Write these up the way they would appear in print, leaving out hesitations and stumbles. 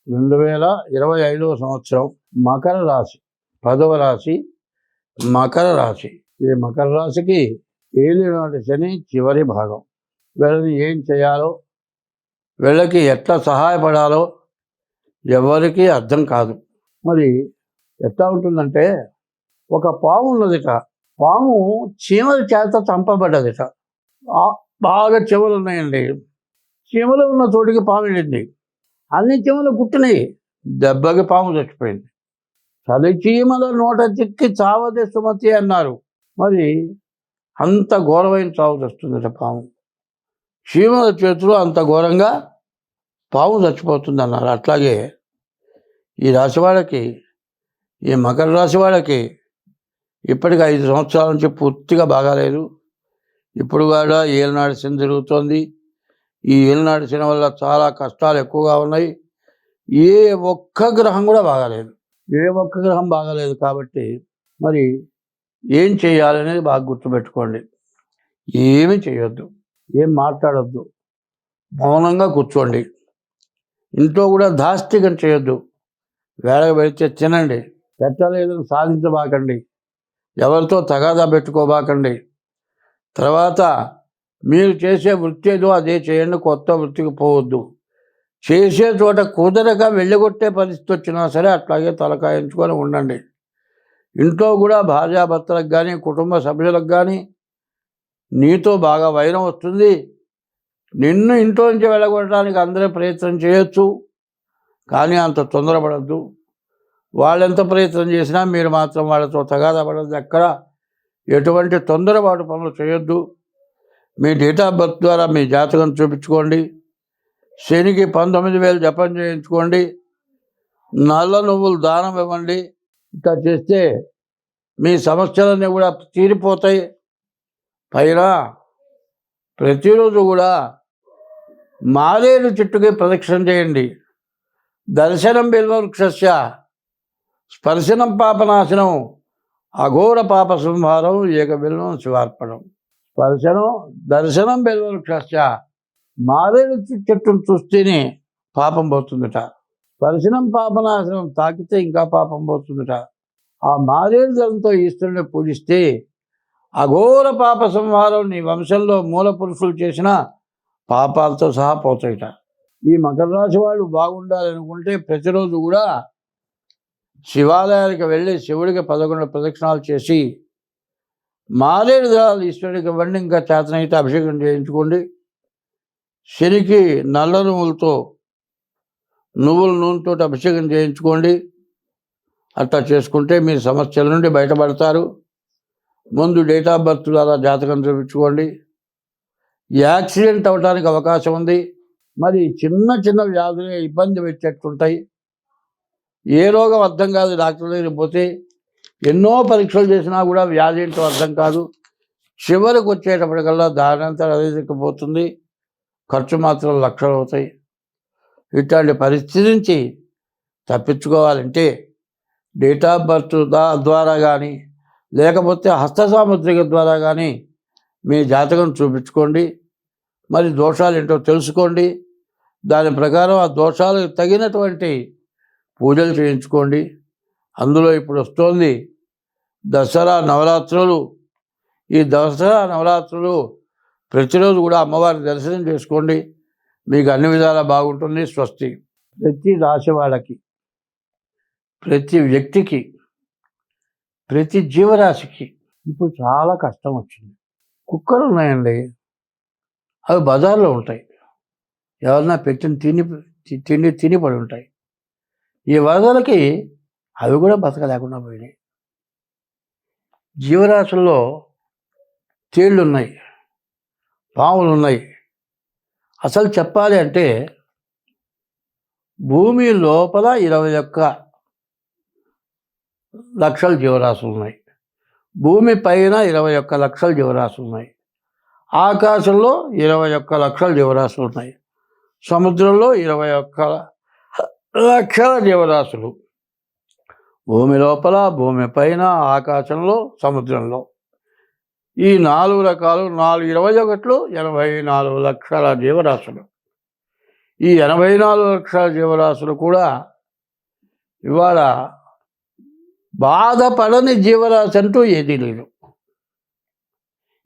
2025వ సంవత్సరం మకర రాశి 10వ రాశి మకర రాశి. ఈ మకర రాశికి ఏలినాటి శని చివరి భాగం. వీళ్ళని ఏం చేయాలో, వీళ్ళకి ఎట్లా సహాయపడాలో ఎవరికి అర్థం కాదు. మరి ఎట్లా ఉంటుందంటే, ఒక పాము ఉన్నదిట. పాము చీమల చేత చంపబడ్డదిట. బాగా చెవులు ఉన్నాయండి. చీమలు ఉన్న చోటికి పాము వెళ్ళింది. అన్ని చీమలు కుట్టినాయి. దెబ్బకి పాము చచ్చిపోయింది. చలి చీమల నోట చిక్కి చావదే సుమతి అన్నారు. మరి అంత ఘోరమైన చావు చస్తుందట పాము. చీమల చేతులు అంత ఘోరంగా పాము చచ్చిపోతుంది అన్నారు. అట్లాగే ఈ రాశి వాళ్ళకి, ఈ మకర రాశి వాళ్ళకి ఇప్పటికి 5 సంవత్సరాల నుంచి పూర్తిగా బాగాలేదు. ఇప్పుడు కూడా ఏలినాటి శని జరుగుతోంది. ఈ ఏలినాటి శని వల్ల చాలా కష్టాలు ఎక్కువగా ఉన్నాయి. ఏ ఒక్క గ్రహం కూడా బాగాలేదు. ఏ ఒక్క గ్రహం బాగాలేదు. కాబట్టి మరి ఏం చేయాలనేది బాగా గుర్తుపెట్టుకోండి. ఏమీ చేయొద్దు, ఏం మాట్లాడొద్దు, మౌనంగా కూర్చోండి. ఇంట్లో కూడా దాష్టికం చేయొద్దు. వేళకు పెడితే తినండి, పెట్టలేదని సాధించబాకండి, ఎవరితో తగాదా పెట్టుకోబాకండి. తర్వాత మీరు చేసే వృత్తి ఏదో అదే చేయండి, కొత్త వృత్తికి పోవద్దు. చేసే చోట కుదరక వెళ్ళగొట్టే పరిస్థితి వచ్చినా సరే అట్లాగే తలకాయించుకొని ఉండండి. ఇంట్లో కూడా భార్యాభర్తలకు కానీ, కుటుంబ సభ్యులకు కానీ నీతో బాగా వైరం వస్తుంది. నిన్ను ఇంట్లో నుంచి వెళ్ళగొట్టడానికి అందరూ ప్రయత్నం చేయొచ్చు, కానీ అంత తొందరపడద్దు. వాళ్ళెంత ప్రయత్నం చేసినా మీరు మాత్రం వాళ్ళతో తగాదా పడద్దు. ఎక్కడ ఎటువంటి తొందరపాటు పనులు చేయొద్దు. మీ డేట్ ఆఫ్ బర్త్ ద్వారా మీ జాతకం చూపించుకోండి. శనికి 19,000 జపం చేయించుకోండి. నల్ల నువ్వులు దానం ఇవ్వండి. ఇట్లా చేస్తే మీ సమస్యలన్నీ కూడా తీరిపోతాయి. పైన ప్రతిరోజు కూడా మారేడు చెట్టుకి ప్రదక్షిణ చేయండి. దర్శనం బిల్వవృక్షస్య స్పర్శనం పాపనాశనం అఘోర పాప సంహారం ఏక బిల్వం శివార్పణం. దర్శనం బిల్వవృక్షస్య, మారేడు చెట్టును చూస్తేనే పాపం పోతుందట. స్పర్శనం పాపనాశనం, తాకితే ఇంకా పాపం పోతుందట. ఆ మారేడు దళంతో ఈశ్వరుని పూజిస్తే అఘోర పాప సంహారం, నీ వంశంలో మూల పురుషులు చేసిన పాపాలతో సహా పోతాయిట. ఈ మకర రాశి వాళ్ళు బాగుండాలనుకుంటే ప్రతిరోజు కూడా శివాలయానికి వెళ్ళి శివుడికి 11 ప్రదక్షిణాలు చేసి మారేడు దళాలు ఈశ్వరుడికి ఇవ్వండి. ఇంకా చేతనైతే అభిషేకం చేయించుకోండి. శనికి నల్ల నువ్వుల నూనెతో అభిషేకం చేయించుకోండి. అట్లా చేసుకుంటే మీరు సమస్యల నుండి బయటపడతారు. ముందు డేట్ ఆఫ్ బర్త్ ద్వారా జాతకం చూపించుకోండి. యాక్సిడెంట్ అవ్వడానికి అవకాశం ఉంది. మరి చిన్న చిన్న వ్యాధులు ఇబ్బంది పెట్టేట్టుంటాయి. ఏ రోగం అర్థం కాదు. డాక్టర్ దగ్గరికి పోతే ఎన్నో పరీక్షలు చేసినా కూడా వ్యాధి ఏంటో అర్థం కాదు. చివరికి వచ్చేటప్పటికల్లా దానంతా అదేకపోతుంది. ఖర్చు మాత్రం లక్షలు అవుతాయి. ఇట్లాంటి పరిస్థితి నుంచి తప్పించుకోవాలంటే డేట్ ఆఫ్ బర్త్ ద్వారా కానీ, లేకపోతే హస్త సాముద్రిక ద్వారా కానీ మీ జాతకం చూపించుకోండి. మరి దోషాలు ఏంటో తెలుసుకోండి. దాని ప్రకారం ఆ దోషాలకు తగినటువంటి పూజలు చేయించుకోండి. అందులో ఇప్పుడు వస్తోంది దసరా నవరాత్రులు. ఈ దసరా నవరాత్రులు ప్రతిరోజు కూడా అమ్మవారి దర్శనం చేసుకోండి. మీకు అన్ని విధాలా బాగుంటుంది. స్వస్తి. ప్రతి రాశి వాళ్ళకి, ప్రతి వ్యక్తికి, ప్రతి జీవరాశికి ఇప్పుడు చాలా కష్టం వచ్చింది. కుక్కలు ఉన్నాయండి, అవి బజార్లో ఉంటాయి. ఎవరన్నా పెట్టిన తిని పడి ఉంటాయి. ఈ వరదలకి అవి కూడా బతకలేకుండా పోయినాయి. జీవరాశుల్లో తేళ్ళు ఉన్నాయి, పాములు ఉన్నాయి. అసలు చెప్పాలి అంటే భూమి లోపల 21 లక్షల జీవరాశులు ఉన్నాయి. భూమి పైన 21 లక్షల జీవరాశులు ఉన్నాయి. ఆకాశంలో 21 లక్షల జీవరాశులు ఉన్నాయి. సముద్రంలో 21 లక్షల జీవరాశులు. భూమి లోపల, భూమి పైన, ఆకాశంలో, సముద్రంలో ఈ 4 రకాలు 21 84 లక్షల జీవరాశులు. ఈ 84 లక్షల జీవరాశులు కూడా ఇవాళ బాధపడని జీవరాశి అంటూ ఏదీ లేదు.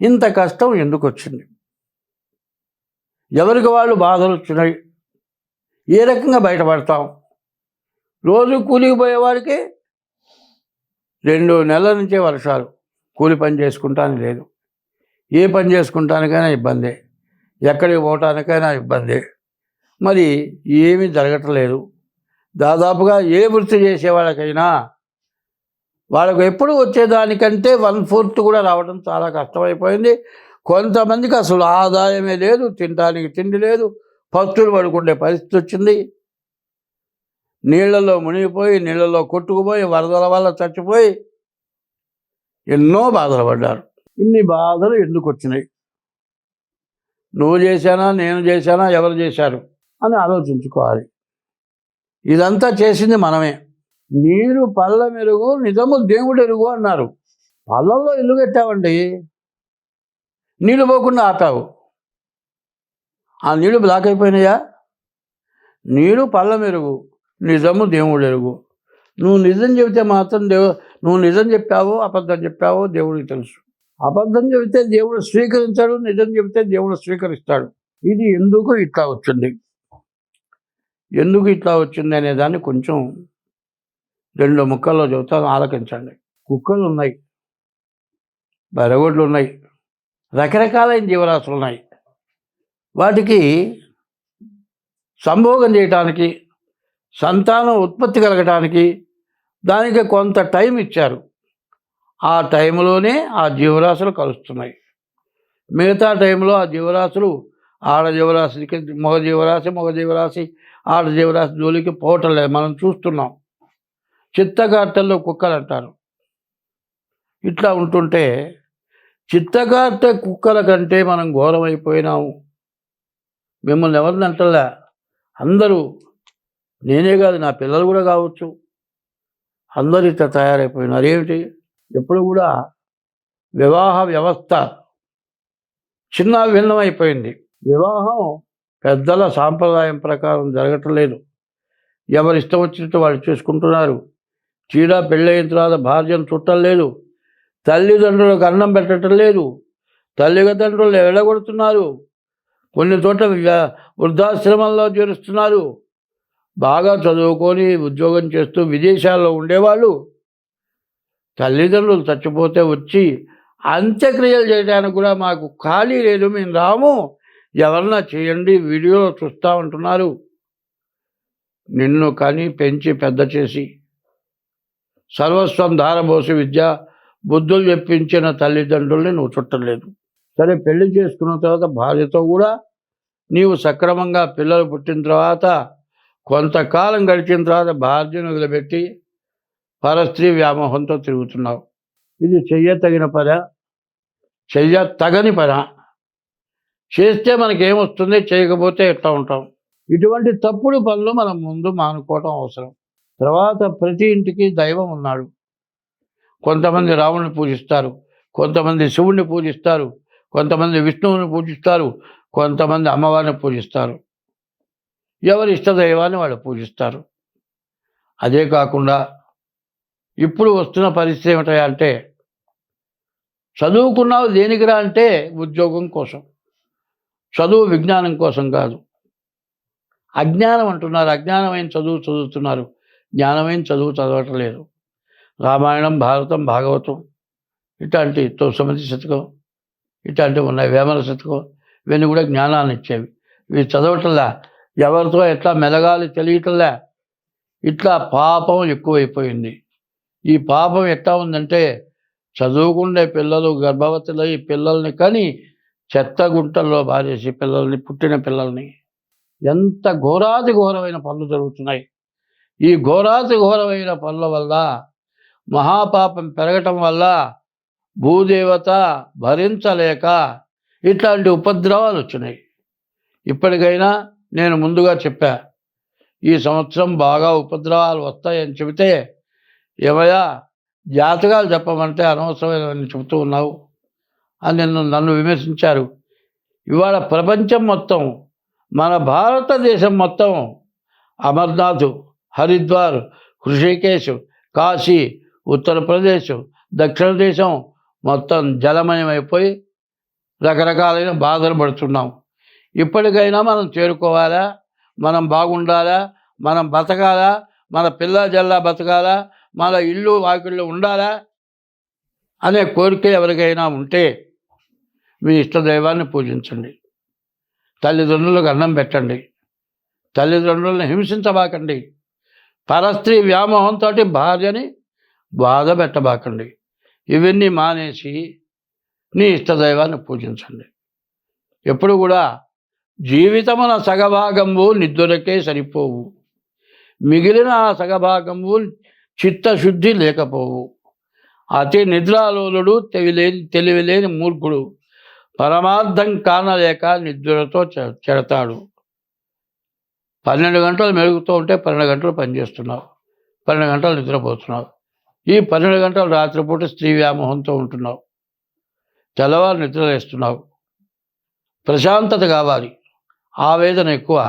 ఇంత కష్టం ఎందుకు వచ్చింది? ఎవరికి వాళ్ళు బాధలు వచ్చినాయి? ఏ రకంగా బయటపడతాం? రోజు కూలికి పోయేవాడికి 2 నెలల నుంచే వర్షాలు, కూలి పని చేసుకుంటానికి లేదు. ఏ పని చేసుకుంటానికైనా ఇబ్బందే, ఎక్కడికి పోవటానికైనా ఇబ్బందే. మరి ఏమీ జరగట్లేదు. దాదాపుగా ఏ వృత్తి చేసేవాళ్ళకైనా వాళ్ళకు ఎప్పుడు వచ్చేదానికంటే 1/4 కూడా రావడం చాలా కష్టమైపోయింది. కొంతమందికి అసలు ఆదాయమే లేదు, తినడానికి తిండి లేదు, పస్తులు పడుకునే పరిస్థితి వచ్చింది. నీళ్లలో మునిగిపోయి, నీళ్లలో కొట్టుకుపోయి, వరదల వల్ల చచ్చిపోయి ఎన్నో బాధలు పడ్డారు. ఇన్ని బాధలు ఎందుకు వచ్చినాయి? నువ్వు చేశానా, నేను చేశానా, ఎవరు చేశారు అని ఆలోచించుకోవాలి. ఇదంతా చేసింది మనమే. నీరు పళ్ళ మెరుగు, నిజము దేవుడు ఎరుగు అన్నారు. పళ్ళల్లో ఇల్లు కట్టావండి, నీళ్ళు పోకుండా ఆపావు, ఆ నీళ్ళు బ్లాక్ అయిపోయినాయా? నీరు పళ్ళ మెరుగు, నిజము దేవుడు ఎరుగు. నువ్వు నిజం చెబితే మాత్రం నువ్వు నిజం చెప్పావో అబద్ధం చెప్పావో దేవుడికి తెలుసు. అబద్ధం చెబితే దేవుడు స్వీకరించాడు, నిజం చెబితే దేవుడు స్వీకరిస్తాడు. ఇది ఎందుకు ఇట్లా వచ్చింది, ఎందుకు ఇట్లా వచ్చింది అనే దాన్ని కొంచెం 2 ముక్కల్లో చెబుతాను, ఆలకించండి. కుక్కలు ఉన్నాయి, బరగొడ్లు ఉన్నాయి, రకరకాలైన జీవరాశులు ఉన్నాయి. వాటికి సంభోగం చేయటానికి, సంతానం ఉత్పత్తి కలగటానికి దానికి కొంత టైం ఇచ్చారు. ఆ టైంలోనే ఆ జీవరాశులు కలుస్తున్నాయి. మిగతా టైంలో ఆ జీవరాశులు ఆడ జీవరాశికి మగ జీవరాశి ఆడ జీవరాశి జోలికి పోవటం లేదు, మనం చూస్తున్నాం. చిత్తగార్తెల్లో కుక్కలు అంటారు. ఇట్లా ఉంటుంటే చిత్తగార్తె కుక్కల కంటే మనం ఘోరమైపోయినాము. మిమ్మల్ని ఎవరిని అంటలే, అందరూ, నేనే కాదు, నా పిల్లలు కూడా కావచ్చు, అందరూ ఇట్లా తయారైపోయినారు. ఏమిటి? ఎప్పుడు కూడా వివాహ వ్యవస్థ చిన్న భిన్నమైపోయింది. వివాహం పెద్దల సాంప్రదాయం ప్రకారం జరగటం లేదు. ఎవరి ఇష్టం వచ్చినట్టు వాళ్ళు చేసుకుంటున్నారు. చీడ పెళ్ళయిన తర్వాత భార్యను చుట్టం లేదు, తల్లిదండ్రులకు అన్నం పెట్టడం లేదు, తల్లిదండ్రులు వెళ్ళగొడుతున్నారు, కొన్ని చోట్ల వృద్ధాశ్రమంలో చేరుస్తున్నారు. బాగా చదువుకొని ఉద్యోగం చేస్తూ విదేశాల్లో ఉండేవాళ్ళు తల్లిదండ్రులు చచ్చిపోతే వచ్చి అంత్యక్రియలు చేయడానికి కూడా మాకు ఖాళీ లేదు, మేము రాము, ఎవరన్నా చేయండి, వీడియోలో చూస్తూ ఉంటున్నారు. నిన్ను కని పెంచి పెద్ద చేసి సర్వస్వం ధారపోసి విద్య బుద్ధులు చెప్పించిన తల్లిదండ్రుల్ని నువ్వు చుట్టలేదు. సరే, పెళ్లి చేసుకున్న తర్వాత భార్యతో కూడా నీవు సక్రమంగా పిల్లలు పుట్టిన తర్వాత కొంతకాలం గడిచిన తర్వాత భార్యను వదిలిపెట్టి పరస్త్రీ వ్యామోహంతో తిరుగుతున్నావు. ఇది చెయ్యతగిన పనా? చెయ్యతగని పనా? చేస్తే మనకేమొస్తుంది, చేయకపోతే ఎట్లా ఉంటాం? ఇటువంటి తప్పుడు పనులు మనం ముందు మానుకోవటం అవసరం. తర్వాత ప్రతి ఇంటికి దైవం ఉన్నాడు. కొంతమంది రాముడిని పూజిస్తారు, కొంతమంది శివుణ్ణి పూజిస్తారు, కొంతమంది విష్ణువుని పూజిస్తారు, కొంతమంది అమ్మవారిని పూజిస్తారు. ఎవరి ఇష్టదైవాన్ని వాళ్ళు పూజిస్తారు. అదే కాకుండా ఇప్పుడు వస్తున్న పరిస్థితి ఏమిటంటే, చదువుకున్నావు దేనికిరా అంటే ఉద్యోగం కోసం, చదువు విజ్ఞానం కోసం కాదు. అజ్ఞానం అంటున్నారు, అజ్ఞానమైన చదువు చదువుతున్నారు, జ్ఞానమైన చదువు చదవటం లేదు. రామాయణం, భారతం, భాగవతం ఇట్లాంటి తొమ్మిది శతకం ఇట్లాంటివి ఉన్నాయి, వేమన శతకం, ఇవన్నీ కూడా జ్ఞానాన్ని ఇచ్చేవి. ఇవి చదవటంలా, ఎవరితో ఎట్లా మెలగాలి తెలియటంలా. ఇట్లా పాపం ఎక్కువైపోయింది. ఈ పాపం ఎట్లా ఉందంటే, చదువుకునే పిల్లలు గర్భవతులై పిల్లల్ని కని చెత్త గుంటల్లో బారేసి పిల్లల్ని, పుట్టిన పిల్లల్ని, ఎంత ఘోరాతి ఘోరమైన పనులు జరుగుతున్నాయి. ఈ ఘోరాతి ఘోరమైన పనుల వల్ల, మహాపాపం పెరగటం వల్ల భూదేవత భరించలేక ఇట్లాంటి ఉపద్రవాలు వచ్చినాయి. ఇప్పటికైనా నేను ముందుగా చెప్పా, ఈ సంవత్సరం బాగా ఉపద్రవాలు వస్తాయని చెబితే, ఏమయ్యా జాతకాలు చెప్పమంటే అనవసరమైన చెబుతూ ఉన్నావు అని నన్ను విమర్శించారు. ఇవాళ ప్రపంచం మొత్తం మన భారతదేశం మొత్తం అమర్నాథ్, హరిద్వార్, హృషికేశ్, కాశీ, ఉత్తరప్రదేశ్, దక్షిణ దేశం మొత్తం జలమయమైపోయి రకరకాలైన బాధలు పడుతున్నాం. ఇప్పటికైనా మనం చేరుకోవాలా, మనం బాగుండాలా, మనం బతకాలా, మన పిల్ల జల్లా బతకాలా, మన ఇల్లు వాకిళ్ళు ఉండాలా అనే కోరిక ఎవరికైనా ఉంటే మీ ఇష్టదైవాన్ని పూజించండి. తల్లిదండ్రులకు అన్నం పెట్టండి. తల్లిదండ్రులను హింసించబాకండి. పరస్త్రీ వ్యామోహంతో భార్యని బాధ పెట్టబాకండి. ఇవన్నీ మానేసి నీ ఇష్టదైవాన్ని పూజించండి. ఎప్పుడు కూడా జీవితమున సగభాగంబు నిద్దులకే సరిపోవు, మిగిలిన ఆ సగభాగంబు చిత్తశుద్ధి లేకపోవు. అతి నిద్రాలోలుడు తెలివిలేని మూర్ఖుడు పరమార్థం కానలేక నిద్రతో చెడతాడు. 12 గంటలు మెలుగుతూ ఉంటే 12 గంటలు పనిచేస్తున్నావు, 12 గంటలు నిద్రపోతున్నావు. ఈ 12 గంటలు రాత్రిపూట స్త్రీ వ్యామోహంతో ఉంటున్నావు, తెల్లవారు నిద్రలేస్తున్నావు. ప్రశాంతత కావాలి. ఆవేదన ఎక్కువ,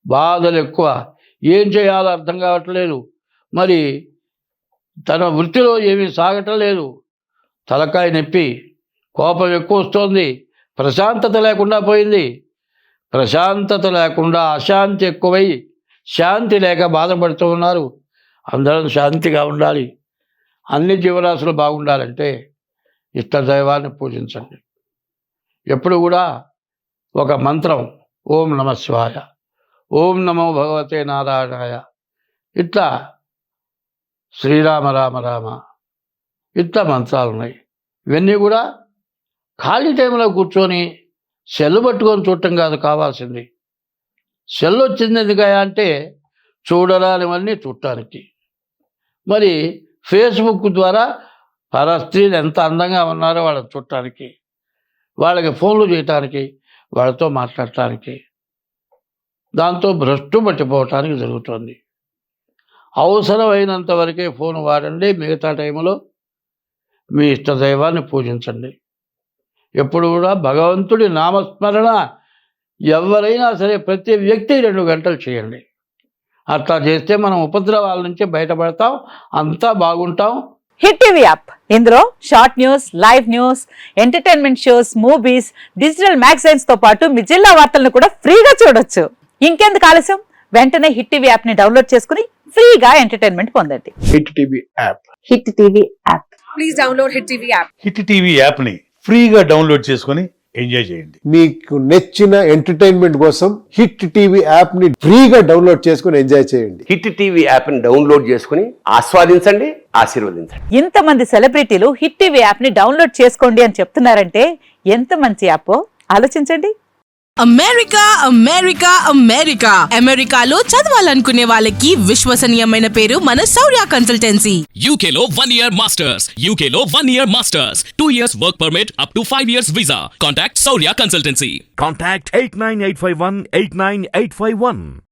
బాధలు ఎక్కువ, ఏం చేయాలో అర్థం కావట్లేదు. మరి తన వృత్తిలో ఏమీ సాగటం లేదు. తలకాయ నొప్పి, కోపం ఎక్కువ వస్తుంది, ప్రశాంతత లేకుండా పోయింది. ప్రశాంతత లేకుండా అశాంతి ఎక్కువై శాంతి లేక బాధపడుతూ ఉన్నారు. అందరం శాంతిగా ఉండాలి, అన్ని జీవరాశులు బాగుండాలంటే ఇష్టదైవాన్ని పూజించండి. ఎప్పుడు కూడా ఒక మంత్రం, ఓం నమ శివాయ, ఓం నమో భగవతే నారాయణాయ, ఇట్లా శ్రీరామ రామ రామ, ఇట్లా మంత్రాలు ఉన్నాయి. ఇవన్నీ కూడా ఖాళీ టైంలో కూర్చొని సెల్ పట్టుకొని చూడటం కాదు కావాల్సింది. సెల్ వచ్చింది ఎందుకయా అంటే చూడరానివన్నీ చూడటానికి. మరి ఫేస్బుక్ ద్వారా పరస్త్రీలు ఎంత అందంగా ఉన్నారో వాళ్ళని చూడటానికి, వాళ్ళకి ఫోన్లు చేయటానికి, వాళ్ళతో మాట్లాడటానికి, దాంతో భ్రష్టు పట్టిపోవటానికి జరుగుతుంది. అవసరమైనంత వరకే ఫోన్ వాడండి. మిగతా టైంలో మీ ఇష్టదైవాన్ని పూజించండి. ఎప్పుడు కూడా భగవంతుడి నామస్మరణ ఎవరైనా సరే ప్రతి వ్యక్తి 2 గంటలు చేయండి. అట్లా చేస్తే మనం ఉపద్రవాల నుంచి బయటపడతాం, అంతా బాగుంటాం. హిట్ టీవీ యాప్, ఇందులో short news, live news, entertainment shows, movies, digital magazines తో పాటు మీ జిల్లా వార్తలను కూడా ఫ్రీగా చూడొచ్చు. ఇంకెందుకు ఆలస్యం, వెంటనే హిట్ టీవీ యాప్ ని డౌన్లోడ్ చేసుకుని ఫ్రీగా ఎంటర్టైన్మెంట్ పొందండి. Hit TV app. Hit TV app. Please download hit TV app. Hit TV app ని ఫ్రీగా డౌన్లోడ్ చేసుకొని ఎంజాయ్ చేయండి. మీకు నచ్చిన ఎంటర్టైన్మెంట్ కోసం హిట్ టీవీ యాప్ ని ఫ్రీగా డౌన్లోడ్ చేసుకొని ఎంజాయ్ చేయండి. హిట్ టీవీ యాప్ ని డౌన్లోడ్ చేసుకుని ఆస్వాదించండి, ఆశీర్వదించండి. ఇంతమంది సెలబ్రిటీలు హిట్ టీవీ యాప్ ని డౌన్లోడ్ చేసుకోండి అని చెప్తున్నారంటే ఎంత మంచి యాప్ ఆలోచించండి. అమెరికా అమెరికా అమెరికా అమెరికాలో చదవాలనుకునే వాళ్ళకి విశ్వసనీయమైన పేరు మన శౌర్య కన్సల్టెన్సీ. UK లో 1 year masters. UK లో 1 year masters. 2 years work permit up to 5 years visa. Contact Saurya Consultancy. Contact 89851 89851.